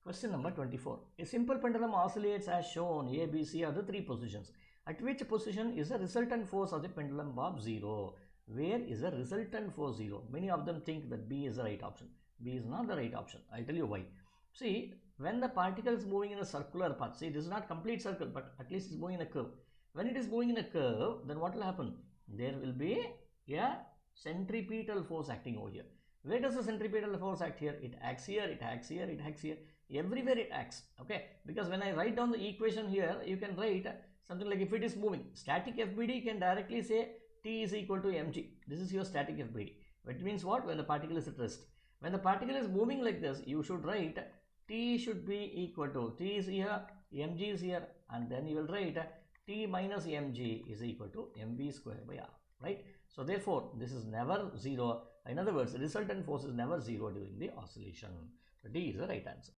Question number 24. A simple pendulum oscillates as shown. A, B, C are the three positions. At which position is the resultant force of the pendulum bob 0? Where is the resultant force 0? Many of them think that B is the right option. B is not the right option. I'll tell you why. See, when the particle is moving in a circular path, see, this is not complete circle, but at least it's moving in a curve. When it is moving in a curve, then what will happen? There will be a centripetal force acting over here. Where does the centripetal force act here? It acts here, it acts here, it acts here. Everywhere it acts. Okay, because when I write down the equation here, you can write something like, if it is moving, static FBD can directly say T is equal to mg. This is your static FBD. It means what? When the particle is at rest. When the particle is moving like this, you should write T should be equal to, T is here, mg is here, and then you will write T minus mg is equal to mv square by r. Right? So therefore, this is never 0. In other words, the resultant force is never 0 during the oscillation. D is the right answer.